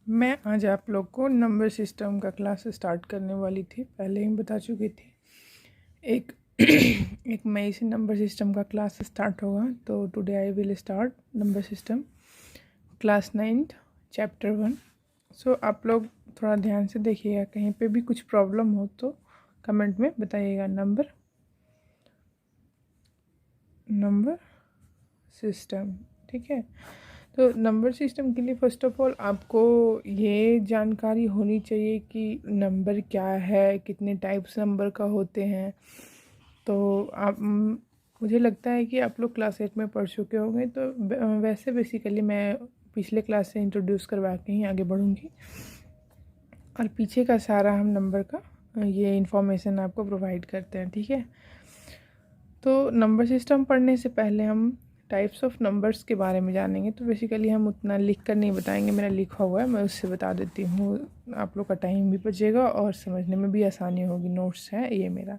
मैं आज आप लोग को नंबर सिस्टम का क्लास स्टार्ट करने वाली थी, पहले ही बता चुकी थी। एक एक मई से नंबर सिस्टम का क्लास स्टार्ट होगा, तो today I will start number system class 9 chapter 1। सो आप लोग थोड़ा ध्यान से देखिएगा, कहीं पे भी कुछ प्रॉब्लम हो तो कमेंट में बताइएगा। नंबर सिस्टम, ठीक है। तो नंबर सिस्टम के लिए फ़र्स्ट ऑफ ऑल आपको ये जानकारी होनी चाहिए कि नंबर क्या है, कितने टाइप्स नंबर का होते हैं। तो आप मुझे लगता है कि आप लोग क्लास 8 में पढ़ चुके होंगे, तो वैसे बेसिकली मैं पिछले क्लास से इंट्रोड्यूस करवा के ही आगे बढ़ूँगी, और पीछे का सारा हम नंबर का ये इन्फॉर्मेशन आपको प्रोवाइड करते हैं, ठीक है। तो नंबर सिस्टम पढ़ने से पहले हम टाइप्स ऑफ नंबर्स के बारे में जानेंगे। तो बेसिकली हम उतना लिख कर नहीं बताएंगे, मेरा लिखा हुआ है, मैं उससे बता देती हूँ। आप लोग का टाइम भी बचेगा और समझने में भी आसानी होगी, नोट्स है ये मेरा।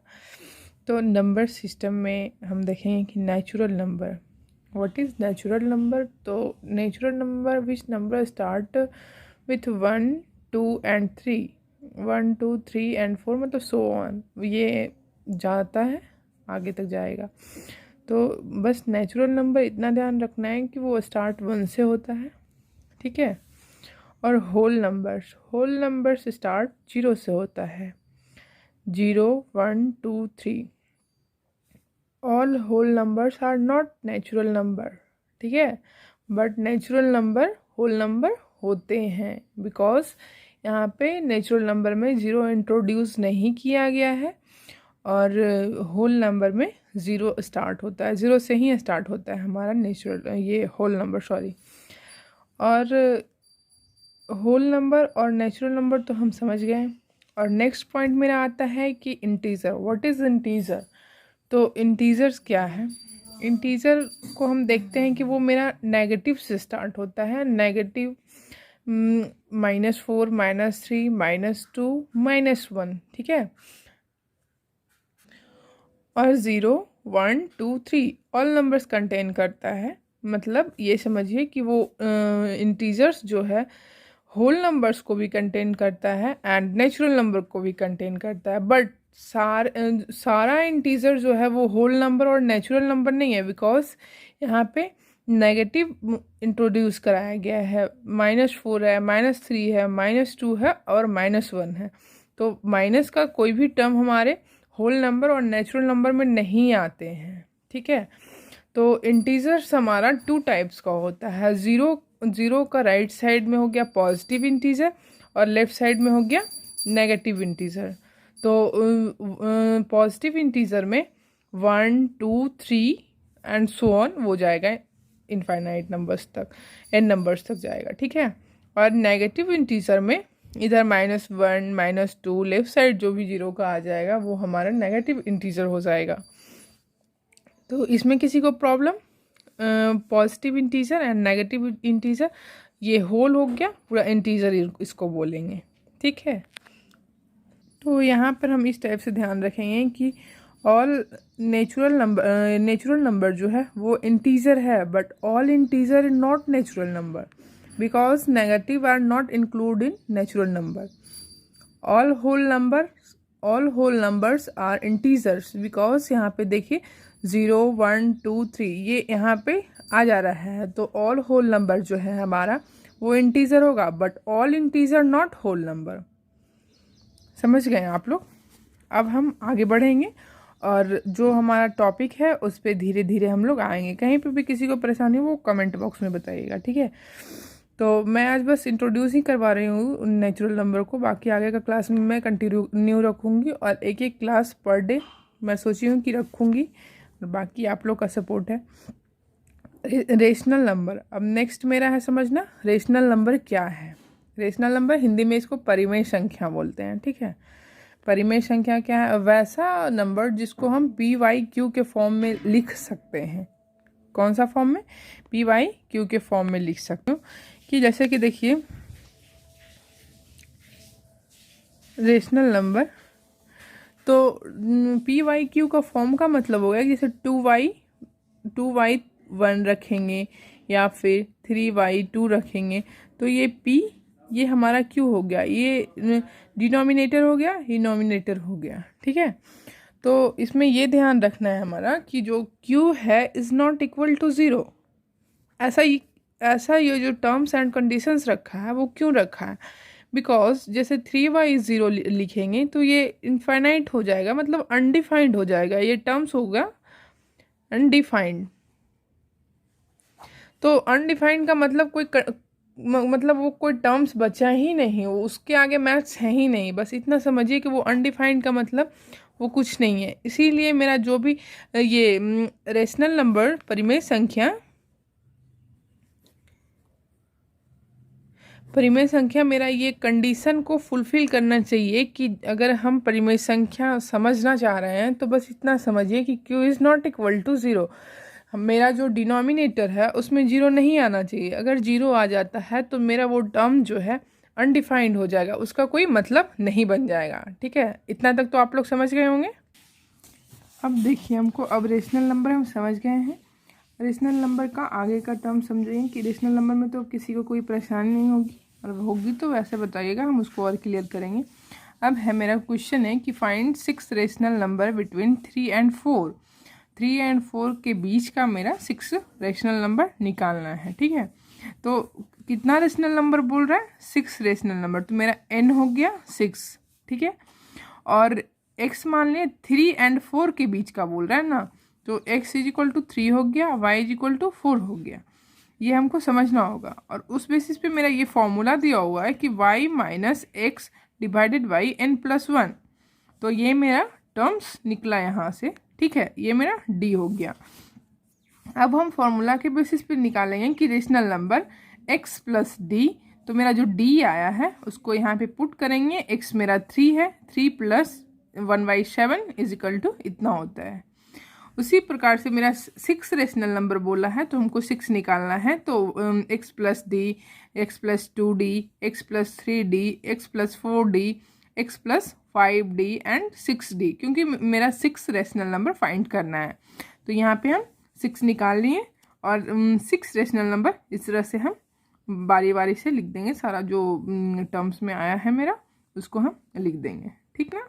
तो नंबर सिस्टम में हम देखेंगे कि natural number, what is natural number. तो natural number which number start with 1, 2 and 3, 1, 2, 3 and 4, मतलब सो ऑन, ये जाता है आगे तक जाएगा। तो बस नेचुरल नंबर इतना ध्यान रखना है कि वो स्टार्ट 1 से होता है, ठीक है। और होल नंबर्स स्टार्ट 0 से होता है, 0, 1, 2, 3। All whole numbers are not natural number, ठीक है, but natural number whole number होते हैं, बिकॉज यहाँ पे नेचुरल नंबर में 0 इंट्रोड्यूस नहीं किया गया है, और होल नंबर में 0 स्टार्ट होता है, 0 से ही स्टार्ट होता है हमारा नेचुरल ये होल नंबर, सॉरी। और होल नंबर और नेचुरल नंबर तो हम समझ गए। और नेक्स्ट पॉइंट मेरा आता है कि इंटीजर, व्हाट इज़ इंटीजर। तो इंटीजर्स क्या है। इंटीजर को हम देखते हैं कि वो मेरा नेगेटिव से स्टार्ट होता है, नेगेटिव -4, -3, -2, -1, ठीक है। और 0, 1, 2, 3 ऑल नंबर्स कंटेन करता है। मतलब ये समझिए कि वो इंटीजर्स जो है होल नंबर्स को भी कंटेन करता है एंड नेचुरल नंबर को भी कंटेन करता है, बट सारा इंटीजर जो है वो होल नंबर और नेचुरल नंबर नहीं है, बिकॉज यहाँ पे नेगेटिव इंट्रोड्यूस कराया गया है। -4 है, -3 है, -2 है और -1 है। तो माइनस का कोई भी टर्म हमारे होल नंबर और नेचुरल नंबर में नहीं आते हैं, ठीक है। तो इंटीजर्स हमारा 2 टाइप्स का होता है। ज़ीरो का राइट साइड में हो गया पॉजिटिव इंटीजर और लेफ्ट साइड में हो गया नेगेटिव इंटीजर। तो पॉजिटिव इंटीजर में 1, 2, 3 एंड सो ऑन वो जाएगा इनफाइनाइट नंबर्स तक, n नंबर्स तक जाएगा, ठीक है। और नेगेटिव इंटीजर में इधर -1, -2 लेफ्ट साइड जो भी 0 का आ जाएगा वो हमारा नेगेटिव इंटीजर हो जाएगा। तो इसमें किसी को problem, positive integer and negative integer, ये होल हो गया पूरा इंटीजर इसको बोलेंगे, ठीक है। तो यहाँ पर हम इस टाइप से ध्यान रखेंगे कि ऑल नेचुरल नंबर जो है वो इंटीजर है, but all integer is not natural number, because negative are not include in natural number. All whole numbers are integers, because यहाँ पे देखिए 0, 1, 2, 3 ये यहाँ पे आ जा रहा है। तो ऑल होल नंबर जो है हमारा वो इंटीजर होगा, but all integer not whole number. समझ गए आप लोग। अब हम आगे बढ़ेंगे और जो हमारा टॉपिक है उस पर धीरे धीरे हम लोग आएंगे। कहीं पे भी किसी को परेशानी हो वो कमेंट बॉक्स में बताइएगा, ठीक है। तो मैं आज बस इंट्रोड्यूस ही करवा रही हूँ नेचुरल नंबर को, बाकी आगे का क्लास में मैं कंटिन्यू रखूँगी, और एक एक क्लास पर डे मैं सोची हूँ कि रखूँगी, और बाकी आप लोग का सपोर्ट है। रेशनल नंबर, अब नेक्स्ट मेरा है समझना रेशनल नंबर क्या है। रेशनल नंबर हिंदी में इसको परिमेय संख्या बोलते हैं, ठीक है। परिमेय संख्या क्या है, वैसा नंबर जिसको हम PYQ के फॉर्म में लिख सकते हैं। कौन सा फॉर्म में, PYQ के फॉर्म में लिख सकते हो। कि जैसे कि देखिए रेशनल नंबर, तो PYQ का फॉर्म का मतलब हो गया जैसे 2y1 रखेंगे या फिर 3y2 रखेंगे, तो ये P ये हमारा क्यू हो गया, ये डिनोमिनेटर हो गया, ये नोमिनेटर हो गया। ठीक है, तो इसमें ये ध्यान रखना है हमारा कि जो क्यू है is not equal to zero. ऐसा ये जो टर्म्स एंड कंडीशंस रखा है वो क्यों रखा है? बिकॉज जैसे 3y0 लिखेंगे तो ये इनफाइनाइट हो जाएगा, मतलब अनडिफाइंड हो जाएगा, ये टर्म्स होगा अनडिफाइंड। तो अनडिफाइंड का मतलब मतलब वो कोई टर्म्स बचा ही नहीं, वो उसके आगे मैथ्स है ही नहीं। बस इतना समझिए कि वो अनडिफाइंड का मतलब वो कुछ नहीं है। इसीलिए मेरा जो भी ये रेशनल नंबर परिमेय संख्या मेरा ये कंडीशन को फुलफिल करना चाहिए कि अगर हम परिमेय संख्या समझना चाह रहे हैं तो बस इतना समझिए कि q is not equal to zero. मेरा जो डिनोमिनेटर है उसमें जीरो नहीं आना चाहिए। अगर जीरो आ जाता है तो मेरा वो टर्म जो है अनडिफाइंड हो जाएगा, उसका कोई मतलब नहीं बन जाएगा। ठीक है, इतना तक तो आप लोग समझ गए होंगे। अब देखिए हमको, अब रेशनल नंबर हम समझ गए हैं। रेशनल नंबर का आगे का टर्म समझेंगे कि रेशनल नंबर में तो किसी को कोई परेशानी नहीं होगी, और होगी तो वैसे बताइएगा, हम उसको और क्लियर करेंगे। अब है मेरा क्वेश्चन है कि find 6 rational number between 3 and 4। 3 and 4 के बीच का मेरा 6 रेशनल नंबर निकालना है। ठीक है, तो कितना रेशनल नंबर बोल रहा है? 6 रेशनल नंबर। तो मेरा n हो गया 6। ठीक है, और x मान लिया 3 एंड 4 के बीच का बोल रहा है ना, तो x इज इक्वल टू 3 हो गया, y इज इक्वल टू 4 हो गया। ये हमको समझना होगा, और उस बेसिस पे मेरा ये फॉर्मूला दिया हुआ है कि y minus x divided by n plus 1। तो ये मेरा टर्म्स निकला यहाँ से। ठीक है, ये मेरा d हो गया। अब हम फॉर्मूला के बेसिस पे निकालेंगे कि rational number x plus D. तो मेरा जो d आया है उसको यहाँ पे पुट करेंगे। x मेरा 3 है, 3 प्लस 1/7 इज इक्वल टू इतना होता है। उसी प्रकार से मेरा 6 रेशनल नंबर बोला है तो हमको 6 निकालना है। तो x plus D, x plus 2d, x plus 3d, x plus 4d, x plus 5d and 6d, क्योंकि मेरा 6 रेशनल नंबर फाइंड करना है। तो यहाँ पे हम 6 निकाल लिए, और 6 रेशनल नंबर इस तरह से हम बारी बारी से लिख देंगे। सारा जो टर्म्स में आया है मेरा उसको हम लिख देंगे। ठीक ना।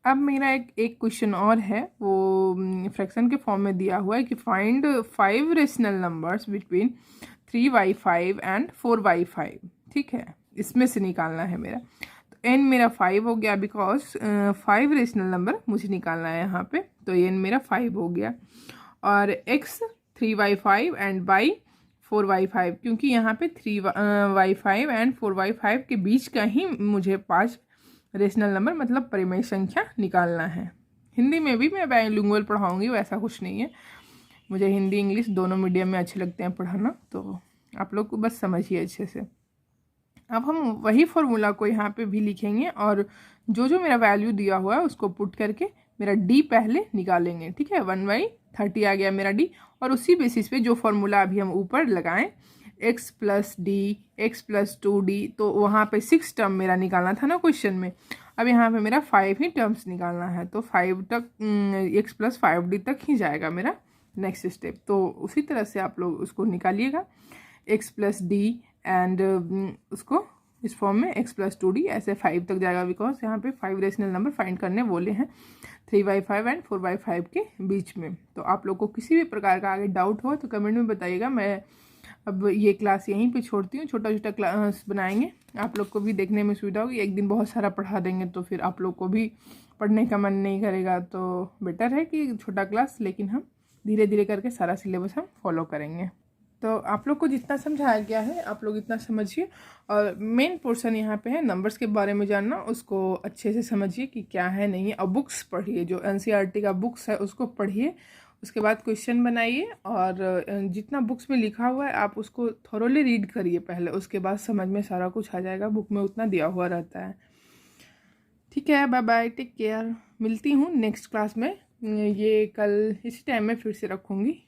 अब मेरा एक क्वेश्चन और है, वो फ्रैक्शन के फॉर्म में दिया हुआ है कि find 5 rational numbers between 3y5 and 4y5। ठीक है, इसमें से निकालना है मेरा। तो n मेरा 5 हो गया, बिकॉज 5 रेशनल नंबर मुझे निकालना है यहाँ पे, तो n मेरा 5 हो गया। और x 3y5 and y 4y5, क्योंकि यहाँ पे 3y5 एंड 4y5 के बीच का ही मुझे 5 रेशनल नंबर मतलब परिमेय संख्या निकालना है। हिंदी में भी मैं बाइलिंगुअल पढ़ाऊंगी, वैसा कुछ नहीं है। मुझे हिंदी इंग्लिश दोनों मीडियम में अच्छे लगते हैं पढ़ाना, तो आप लोग को बस समझिए अच्छे से। अब हम वही फॉर्मूला को यहाँ पे भी लिखेंगे, और जो जो मेरा वैल्यू दिया हुआ है उसको पुट करके मेरा डी पहले निकालेंगे। ठीक है, 1/30 आ गया मेरा डी, और उसी बेसिस पे जो फॉर्मूला अभी हम ऊपर लगाएं x plus D, x plus 2d, तो वहाँ पे 6 टर्म मेरा निकालना था ना क्वेश्चन में। अब यहाँ पे मेरा 5 ही टर्म्स निकालना है, तो 5 तक x प्लस 5d तक ही जाएगा मेरा नेक्स्ट स्टेप। तो उसी तरह से आप लोग उसको निकालिएगा, x प्लस डी एंड उसको इस फॉर्म में x प्लस 2d, ऐसे 5 तक जाएगा, बिकॉज यहाँ पे 5 रेशनल नंबर फाइंड करने बोले हैं 3y5 एंड 4y5 के बीच में। तो आप लोग को किसी भी प्रकार का आगे डाउट हो तो कमेंट में बताइएगा। मैं अब ये क्लास यहीं पे छोड़ती हूँ, छोटा छोटा क्लास बनाएंगे, आप लोग को भी देखने में सुविधा होगी। एक दिन बहुत सारा पढ़ा देंगे तो फिर आप लोग को भी पढ़ने का मन नहीं करेगा, तो बेटर है कि छोटा क्लास, लेकिन हम धीरे धीरे करके सारा सिलेबस हम फॉलो करेंगे। तो आप लोग को जितना समझाया गया है आप लोग इतना समझिए, और मेन पोर्शन यहाँ पे है नंबर्स के बारे में जानना, उसको अच्छे से समझिए कि क्या है नहीं है। और बुक्स पढ़िए, जो NCERT का बुक्स है उसको पढ़िए, उसके बाद क्वेश्चन बनाइए, और जितना बुक्स में लिखा हुआ है आप उसको थोरोली रीड करिए पहले, उसके बाद समझ में सारा कुछ आ जाएगा। बुक में उतना दिया हुआ रहता है। ठीक है, बाय बाय, टेक केयर। मिलती हूँ नेक्स्ट क्लास में। ये कल इसी टाइम में फिर से रखूँगी।